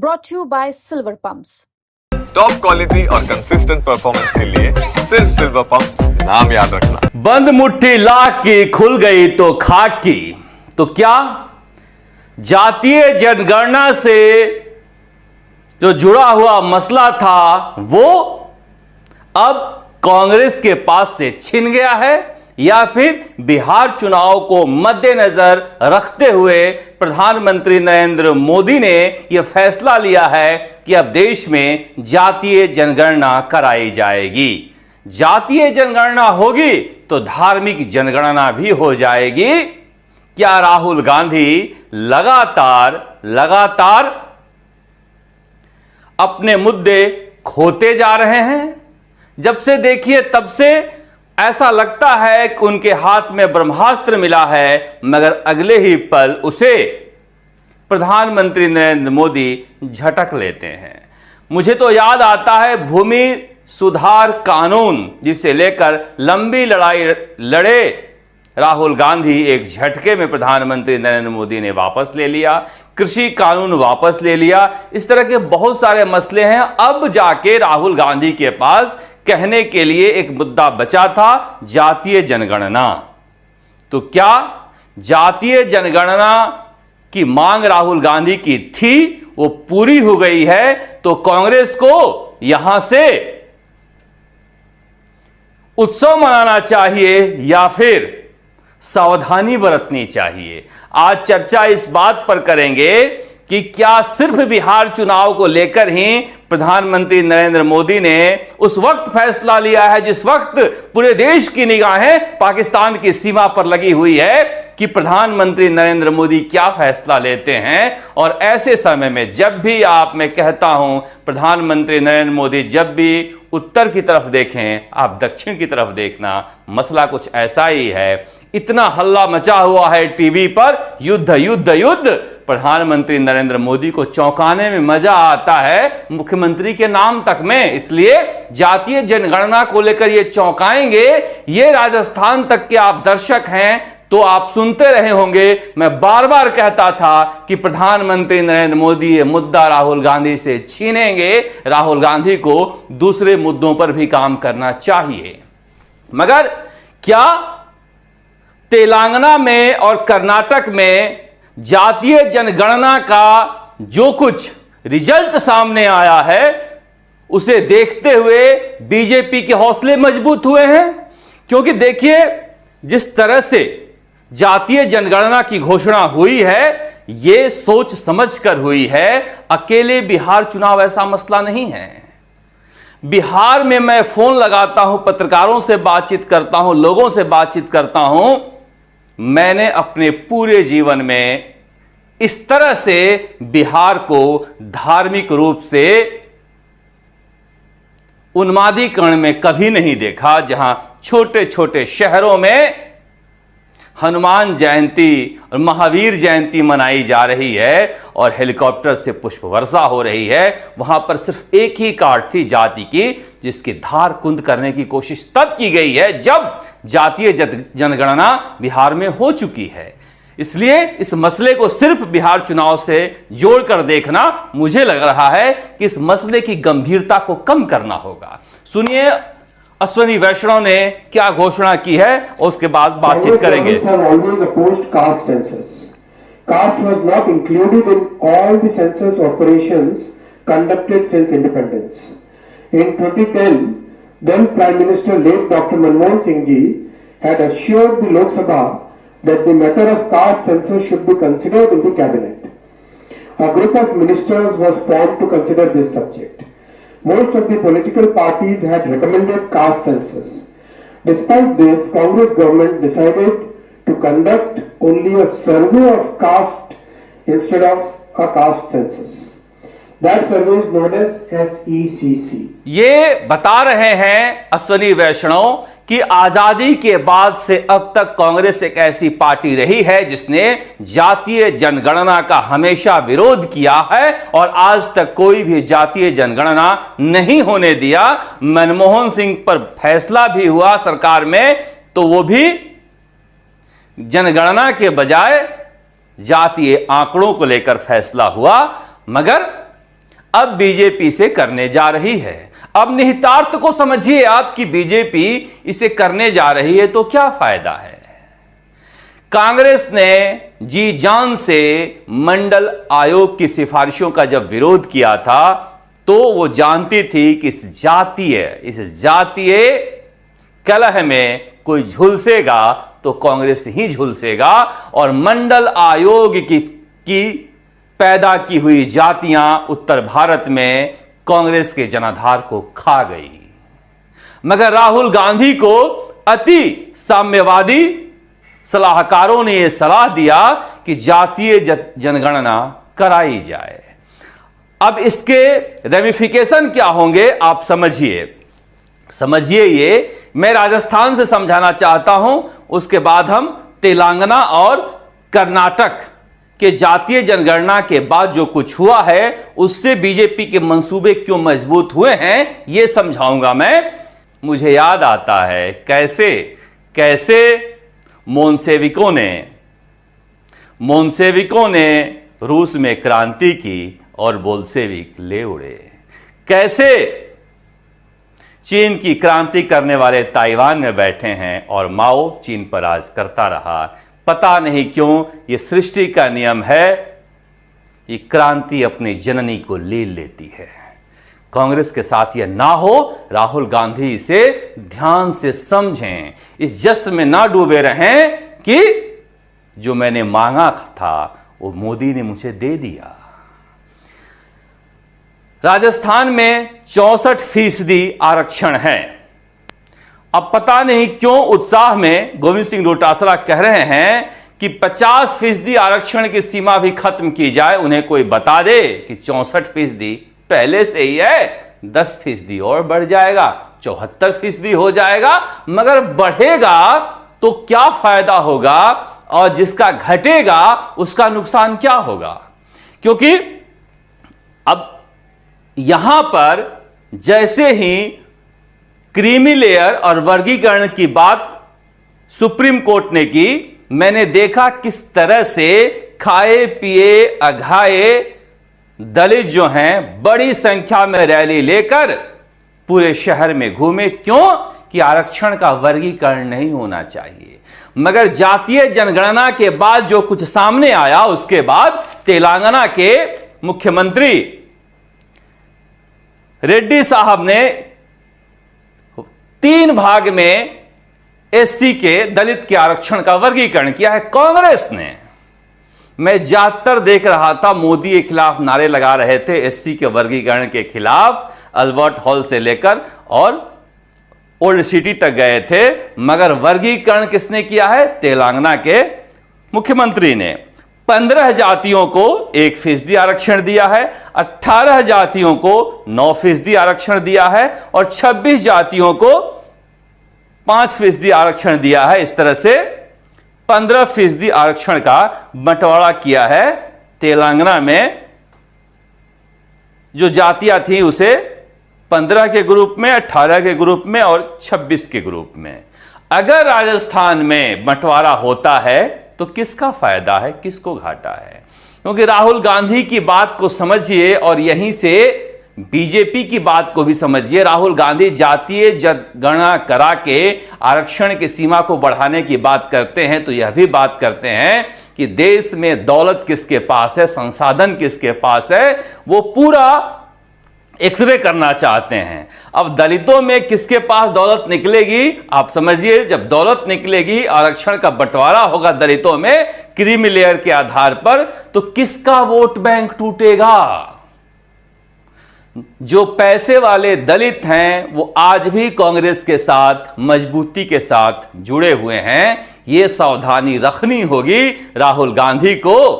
brought to you by Silver Pumps. Top quality और consistent performance के लिए सिर्फ सिल्वर पंप्स नाम याद रखना। बंद मुट्ठी लाख की खुल गई तो खाक की। तो क्या जातीय जनगणना से जो जुड़ा हुआ मसला था वो अब कांग्रेस के पास से छिन गया है, या फिर बिहार चुनाव को मद्देनजर रखते हुए प्रधानमंत्री नरेंद्र मोदी ने यह फैसला लिया है कि अब देश में जातीय जनगणना कराई जाएगी। जातीय जनगणना होगी तो धार्मिक जनगणना भी हो जाएगी। क्या राहुल गांधी लगातार अपने मुद्दे खोते जा रहे हैं? जब से देखिए तब से ऐसा लगता है कि उनके हाथ में ब्रह्मास्त्र मिला है, मगर अगले ही पल उसे प्रधानमंत्री नरेंद्र मोदी झटक लेते हैं। मुझे तो याद आता है भूमि सुधार कानून, जिसे लेकर लंबी लड़ाई लड़े राहुल गांधी, एक झटके में प्रधानमंत्री नरेंद्र मोदी ने वापस ले लिया। कृषि कानून वापस ले लिया। इस तरह के बहुत सारे मसले हैं। अब जाके राहुल गांधी के पास कहने के लिए एक मुद्दा बचा था, जातीय जनगणना। तो क्या जातीय जनगणना की मांग राहुल गांधी की थी, वो पूरी हो गई है? तो कांग्रेस को यहां से उत्सव मनाना चाहिए या फिर सावधानी बरतनी चाहिए? आज चर्चा इस बात पर करेंगे कि क्या सिर्फ बिहार चुनाव को लेकर ही प्रधानमंत्री नरेंद्र मोदी ने उस वक्त फैसला लिया है जिस वक्त पूरे देश की निगाहें पाकिस्तान की सीमा पर लगी हुई है कि प्रधानमंत्री नरेंद्र मोदी क्या फैसला लेते हैं। और ऐसे समय में जब भी मैं कहता हूं प्रधानमंत्री नरेंद्र मोदी जब भी उत्तर की तरफ देखें, आप दक्षिण की तरफ देखना, मसला कुछ ऐसा ही है। इतना हल्ला मचा हुआ है टीवी पर, युद्ध युद्ध युद्ध। प्रधानमंत्री नरेंद्र मोदी को चौंकाने में मजा आता है, मुख्यमंत्री के नाम तक में। इसलिए जातीय जनगणना को लेकर ये चौंकाएंगे। ये राजस्थान तक के आप दर्शक हैं तो आप सुनते रहे होंगे, मैं बार बार कहता था कि प्रधानमंत्री नरेंद्र मोदी ये मुद्दा राहुल गांधी से छीनेंगे। राहुल गांधी को दूसरे मुद्दों पर भी काम करना चाहिए। मगर क्या तेलंगाना में और कर्नाटक में जातीय जनगणना का जो कुछ रिजल्ट सामने आया है उसे देखते हुए बीजेपी के हौसले मजबूत हुए हैं? क्योंकि देखिए जिस तरह से जातीय जनगणना की घोषणा हुई है, यह सोच समझकर हुई है। अकेले बिहार चुनाव ऐसा मसला नहीं है। बिहार में मैं फोन लगाता हूं, पत्रकारों से बातचीत करता हूं, लोगों से बातचीत करता हूं। मैंने अपने पूरे जीवन में इस तरह से बिहार को धार्मिक रूप से उन्मादीकरण में कभी नहीं देखा, जहां छोटे छोटे शहरों में हनुमान जयंती और महावीर जयंती मनाई जा रही है और हेलीकॉप्टर से पुष्प वर्षा हो रही है। वहां पर सिर्फ एक ही कार्ड थी जाति की, जिसकी धार कुंद करने की कोशिश तब की गई है जब जातीय जनगणना बिहार में हो चुकी है। इसलिए इस मसले को सिर्फ बिहार चुनाव से जोड़कर देखना, मुझे लग रहा है कि इस मसले की गंभीरता को कम करना होगा। सुनिए अश्वनी वैष्णव ने क्या घोषणा की है और उसके बाद बातचीत करेंगे। Caste was not included in all the census operations conducted since independence. In 2010, then Prime Minister late Dr. Manmohan Singh ji had assured the Lok Sabha that the matter of caste census should be considered in the cabinet. A group of ministers was formed to consider this subject. Most of the political parties had recommended caste census. Despite this, Congress government decided to conduct only a survey of caste instead of a caste census. That survey is known as SECC. ये बता रहे हैं अश्वनी वैष्णव कि आजादी के बाद से अब तक कांग्रेस एक ऐसी पार्टी रही है जिसने जातीय जनगणना का हमेशा विरोध किया है और आज तक कोई भी जातीय जनगणना नहीं होने दिया। मनमोहन सिंह पर फैसला भी हुआ सरकार में, तो वो भी जनगणना के बजाय जातीय आंकड़ों को लेकर फैसला हुआ। मगर अब बीजेपी से करने जा रही है। अब निहितार्थ को समझिए आप कि बीजेपी इसे करने जा रही है तो क्या फायदा है। कांग्रेस ने जी जान से मंडल आयोग की सिफारिशों का जब विरोध किया था तो वो जानती थी कि इस जातीय कलह में कोई झुलसेगा तो कांग्रेस ही झुलसेगा और मंडल आयोग की पैदा की हुई जातियां उत्तर भारत में कांग्रेस के जनाधार को खा गई। मगर राहुल गांधी को अति साम्यवादी सलाहकारों ने यह सलाह दिया कि जातीय जनगणना कराई जाए। अब इसके रेमिफिकेशन क्या होंगे आप समझिए ये मैं राजस्थान से समझाना चाहता हूं, उसके बाद हम तेलंगाना और कर्नाटक के जातीय जनगणना के बाद जो कुछ हुआ है उससे बीजेपी के मंसूबे क्यों मजबूत हुए हैं यह समझाऊंगा मैं। मुझे याद आता है कैसे मोनसेविकों ने रूस में क्रांति की और बोल्शेविक ले उड़े। कैसे चीन की क्रांति करने वाले ताइवान में बैठे हैं और माओ चीन पर राज करता रहा। पता नहीं क्यों ये सृष्टि का नियम है, ये क्रांति अपनी जननी को ले लेती है। कांग्रेस के साथ यह ना हो, राहुल गांधी इसे ध्यान से समझें, इस जश्न में ना डूबे रहें कि जो मैंने मांगा था वो मोदी ने मुझे दे दिया। राजस्थान में 64% आरक्षण है। अब पता नहीं क्यों उत्साह में गोविंद सिंह डोटासरा कह रहे हैं कि 50% आरक्षण की सीमा भी खत्म की जाए। उन्हें कोई बता दे कि 64% पहले से ही है, 10% और बढ़ जाएगा, 74% हो जाएगा। मगर बढ़ेगा तो क्या फायदा होगा और जिसका घटेगा उसका नुकसान क्या होगा। क्योंकि अब यहां पर जैसे ही क्रीमी लेयर और वर्गीकरण की बात सुप्रीम कोर्ट ने की, मैंने देखा किस तरह से खाए पिए अघाए दलित जो हैं बड़ी संख्या में रैली लेकर पूरे शहर में घूमे। क्यों? कि आरक्षण का वर्गीकरण नहीं होना चाहिए। मगर जातीय जनगणना के बाद जो कुछ सामने आया उसके बाद तेलंगाना के मुख्यमंत्री रेड्डी साहब ने 3 भाग में एससी के दलित के आरक्षण का वर्गीकरण किया है कांग्रेस ने। मैं ज्यादातर देख रहा था मोदी के खिलाफ नारे लगा रहे थे, एससी के वर्गीकरण के खिलाफ, अल्बर्ट हॉल से लेकर और ओल्ड सिटी तक गए थे। मगर वर्गीकरण किसने किया है? तेलंगाना के मुख्यमंत्री ने। 15 जातियों को 1% आरक्षण दिया है, 18 जातियों को 9% आरक्षण दिया है और 26 जातियों को 5% आरक्षण दिया है। इस तरह से 15% आरक्षण का बंटवारा किया है। तेलंगाना में जो जातियां थी उसे 15 के ग्रुप में, 18 के ग्रुप में और 26 के ग्रुप में। अगर राजस्थान में बंटवारा होता है तो किसका फायदा है, किसको घाटा है? क्योंकि राहुल गांधी की बात को समझिए और यहीं से बीजेपी की बात को भी समझिए। राहुल गांधी जातीय जनगणना करा के आरक्षण की सीमा को बढ़ाने की बात करते हैं तो यह भी बात करते हैं कि देश में दौलत किसके पास है, संसाधन किसके पास है, वो पूरा एक्सरे करना चाहते हैं। अब दलितों में किसके पास दौलत निकलेगी आप समझिए। जब दौलत निकलेगी, आरक्षण का बंटवारा होगा दलितों में क्रीमी लेयर के आधार पर, तो किसका वोट बैंक टूटेगा? जो पैसे वाले दलित हैं वो आज भी कांग्रेस के साथ मजबूती के साथ जुड़े हुए हैं। ये सावधानी रखनी होगी राहुल गांधी को,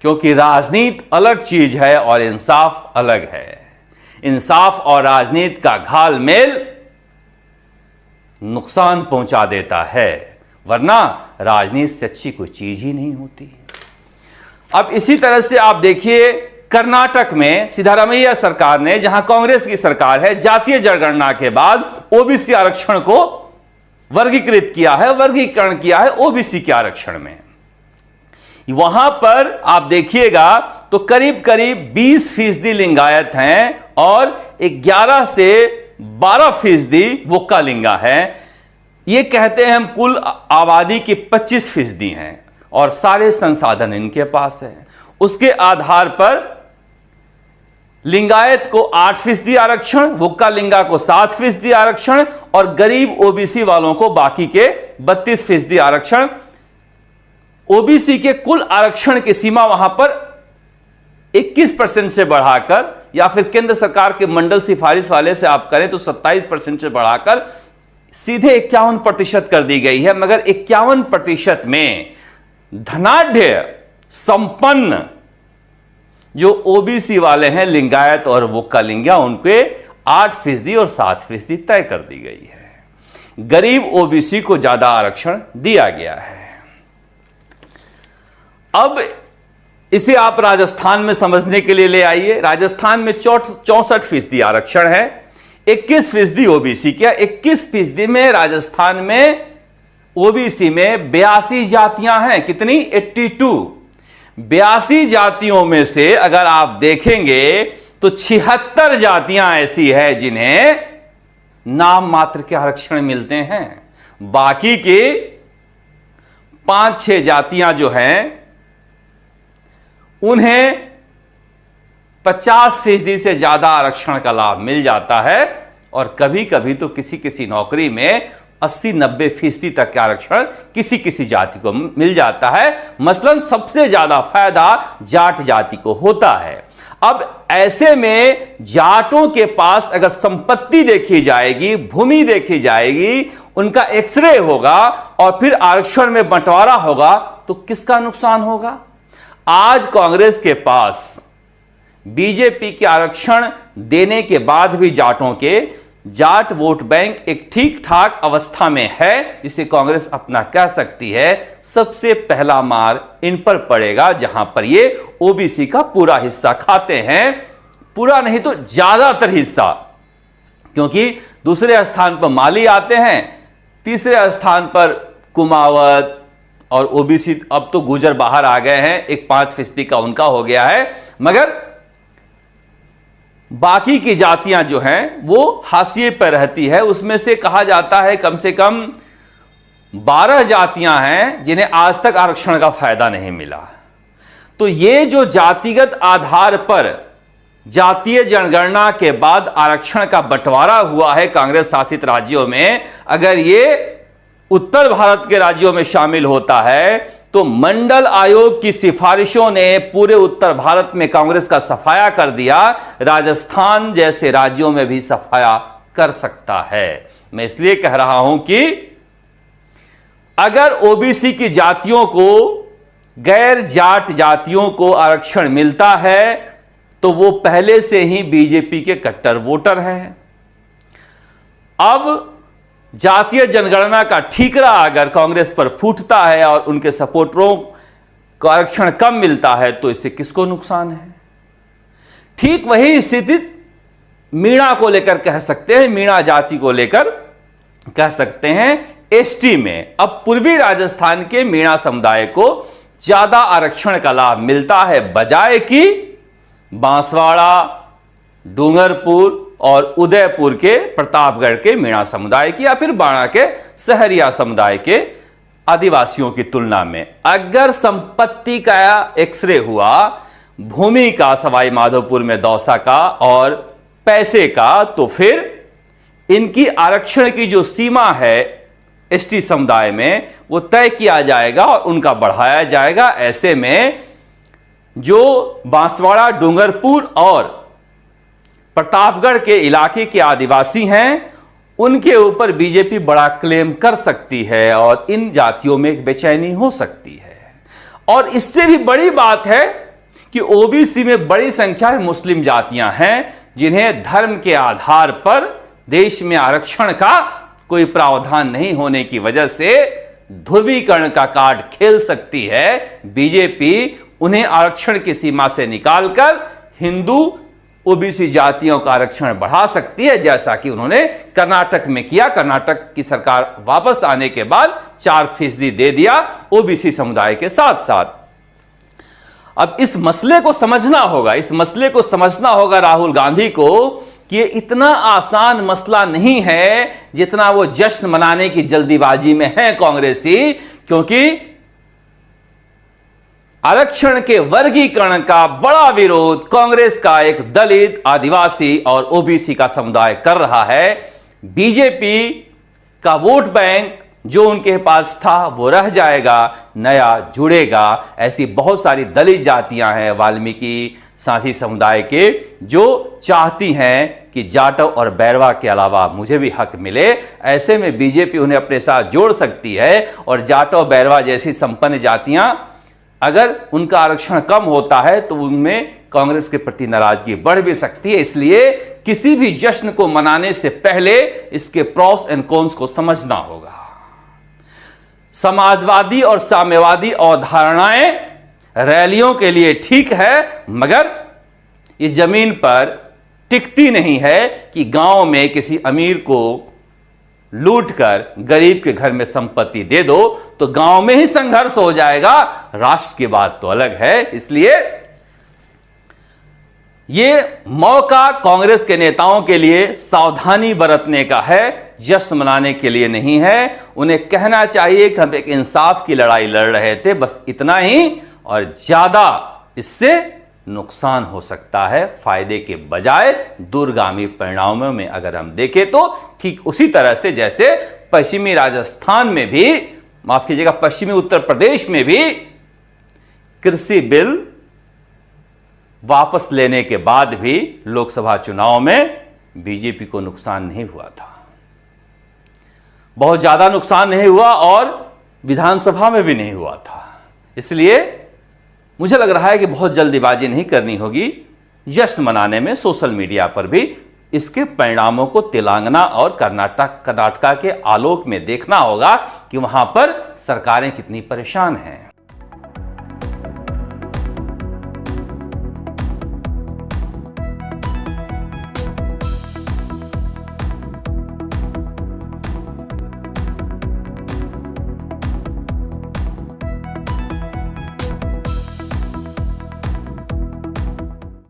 क्योंकि राजनीति अलग चीज है और इंसाफ अलग है। इंसाफ और राजनीति का घालमेल नुकसान पहुंचा देता है, वरना राजनीति से अच्छी कोई चीज ही नहीं होती। अब इसी तरह से आप देखिए कर्नाटक में सिद्धारमैया सरकार ने, जहां कांग्रेस की सरकार है, जातीय जनगणना के बाद ओबीसी आरक्षण को वर्गीकृत किया है, वर्गीकरण किया है ओबीसी के आरक्षण में। वहां पर आप देखिएगा तो करीब करीब 20% लिंगायत हैं और 11 से 12% वोक्कालिंगा हैं। ये कहते हैं हम कुल आबादी की 25% हैं और सारे संसाधन इनके पास हैं। उसके आधार पर लिंगायत को 8% आरक्षण, वोक्कालिंगा को 7% आरक्षण और गरीब ओबीसी वालों को बाकी के 32% आरक्षण। ओबीसी के कुल आरक्षण की सीमा वहां पर 21% से बढ़ाकर, या फिर केंद्र सरकार के मंडल सिफारिश वाले से आप करें तो 27% से बढ़ाकर सीधे 51% कर दी गई है। मगर 51% में धनाढ्य संपन्न जो ओबीसी वाले हैं लिंगायत और वोक्कालिंगा, उनके 8% और 7% तय कर दी गई है। गरीब ओबीसी को ज्यादा आरक्षण दिया गया है। अब इसे आप राजस्थान में समझने के लिए ले आइए। राजस्थान में 64% आरक्षण है, 21% ओबीसी का। 21% में राजस्थान में ओबीसी में 82 जातियां हैं। कितनी? 82। 82 जातियों में से अगर आप देखेंगे तो 76 जातियां ऐसी है जिन्हें नाम मात्र के आरक्षण मिलते हैं। बाकी के 5-6 जातियां जो हैं उन्हें 50% से ज्यादा आरक्षण का लाभ मिल जाता है और कभी कभी तो किसी किसी नौकरी में 80-90% तक का आरक्षण किसी किसी जाति को मिल जाता है। मसलन सबसे ज्यादा फायदा जाट जाति को होता है। अब ऐसे में जाटों के पास अगर संपत्ति देखी जाएगी, भूमि देखी जाएगी, उनका एक्सरे होगा और फिर आरक्षण में बंटवारा होगा तो किसका नुकसान होगा? आज कांग्रेस के पास बीजेपी के आरक्षण देने के बाद भी जाटों के जाट वोट बैंक एक ठीक ठाक अवस्था में है, जिसे कांग्रेस अपना कह सकती है। सबसे पहला मार इन पर पड़ेगा जहां पर ये ओबीसी का पूरा हिस्सा खाते हैं, पूरा नहीं तो ज्यादातर हिस्सा, क्योंकि दूसरे स्थान पर माली आते हैं, तीसरे स्थान पर कुमावत और ओबीसी, अब तो गुजर बाहर आ गए हैं, एक 5% का उनका हो गया है। मगर बाकी की जातियां जो हैं वो हाशिए पर रहती है। उसमें से कहा जाता है कम से कम 12 जातियां हैं जिन्हें आज तक आरक्षण का फायदा नहीं मिला। तो ये जो जातिगत आधार पर जातीय जनगणना के बाद आरक्षण का बंटवारा हुआ है कांग्रेस शासित राज्यों में, अगर ये उत्तर भारत के राज्यों में शामिल होता है तो मंडल आयोग की सिफारिशों ने पूरे उत्तर भारत में कांग्रेस का सफाया कर दिया। राजस्थान जैसे राज्यों में भी सफाया कर सकता है। मैं इसलिए कह रहा हूं कि अगर ओबीसी की जातियों को, गैर जाट जातियों को आरक्षण मिलता है तो वो पहले से ही बीजेपी के कट्टर वोटर हैं। अब जातीय जनगणना का ठीकरा अगर कांग्रेस पर फूटता है और उनके सपोर्टरों को आरक्षण कम मिलता है तो इससे किसको नुकसान है? ठीक वही स्थिति मीणा को लेकर कह सकते हैं, मीणा जाति को लेकर कह सकते हैं। एसटी में अब पूर्वी राजस्थान के मीणा समुदाय को ज्यादा आरक्षण का लाभ मिलता है, बजाय कि बांसवाड़ा, डूंगरपुर और उदयपुर के, प्रतापगढ़ के मीणा समुदाय की या फिर बाणा के सहरिया समुदाय के आदिवासियों की तुलना में। अगर संपत्ति का एक्सरे हुआ, भूमि का सवाई माधोपुर में दौसा का और पैसे का, तो फिर इनकी आरक्षण की जो सीमा है एसटी समुदाय में वो तय किया जाएगा और उनका बढ़ाया जाएगा। ऐसे में जो बांसवाड़ा, डूंगरपुर और प्रतापगढ़ के इलाके के आदिवासी हैं उनके ऊपर बीजेपी बड़ा क्लेम कर सकती है और इन जातियों में एक बेचैनी हो सकती है। और इससे भी बड़ी बात है कि ओबीसी में बड़ी संख्या में मुस्लिम जातियां हैं जिन्हें धर्म के आधार पर देश में आरक्षण का कोई प्रावधान नहीं होने की वजह से ध्रुवीकरण का कार्ड खेल सकती है। बीजेपी उन्हें आरक्षण की सीमा से निकालकर हिंदू ओबीसी जातियों का आरक्षण बढ़ा सकती है, जैसा कि उन्होंने कर्नाटक में किया। कर्नाटक की सरकार वापस आने के बाद 4% दे दिया ओबीसी समुदाय के साथ साथ। अब इस मसले को समझना होगा राहुल गांधी को कि ये इतना आसान मसला नहीं है जितना वो जश्न मनाने की जल्दीबाजी में है कांग्रेसी, क्योंकि आरक्षण के वर्गीकरण का बड़ा विरोध कांग्रेस का एक दलित, आदिवासी और ओबीसी का समुदाय कर रहा है। बीजेपी का वोट बैंक जो उनके पास था वो रह जाएगा, नया जुड़ेगा। ऐसी बहुत सारी दलित जातियां हैं वाल्मीकि सांसी समुदाय के जो चाहती हैं कि जाटव और बैरवा के अलावा मुझे भी हक मिले। ऐसे में बीजेपी उन्हें अपने साथ जोड़ सकती है और जाटव बैरवा जैसी संपन्न जातियां, अगर उनका आरक्षण कम होता है तो उनमें कांग्रेस के प्रति नाराजगी बढ़ भी सकती है। इसलिए किसी भी जश्न को मनाने से पहले इसके प्रॉस एंड कॉन्स को समझना होगा। समाजवादी और साम्यवादी अवधारणाएं रैलियों के लिए ठीक है, मगर ये जमीन पर टिकती नहीं है कि गांव में किसी अमीर को लूटकर गरीब के घर में संपत्ति दे दो तो गांव में ही संघर्ष हो जाएगा, राष्ट्र की बात तो अलग है। इसलिए ये मौका कांग्रेस के नेताओं के लिए सावधानी बरतने का है, जश्न मनाने के लिए नहीं है। उन्हें कहना चाहिए कि हम एक इंसाफ की लड़ाई लड़ रहे थे, बस इतना ही, और ज्यादा इससे नुकसान हो सकता है फायदे के बजाय। दूरगामी परिणामों में अगर हम देखें तो ठीक उसी तरह से जैसे पश्चिमी राजस्थान में भी, माफ कीजिएगा, पश्चिमी उत्तर प्रदेश में भी कृषि बिल वापस लेने के बाद भी लोकसभा चुनाव में बीजेपी को नुकसान नहीं हुआ था, बहुत ज्यादा नुकसान नहीं हुआ और विधानसभा में भी नहीं हुआ था। इसलिए मुझे लग रहा है कि बहुत जल्दीबाजी नहीं करनी होगी जश्न मनाने में। सोशल मीडिया पर भी इसके परिणामों को तेलंगाना और कर्नाटका के आलोक में देखना होगा कि वहां पर सरकारें कितनी परेशान हैं।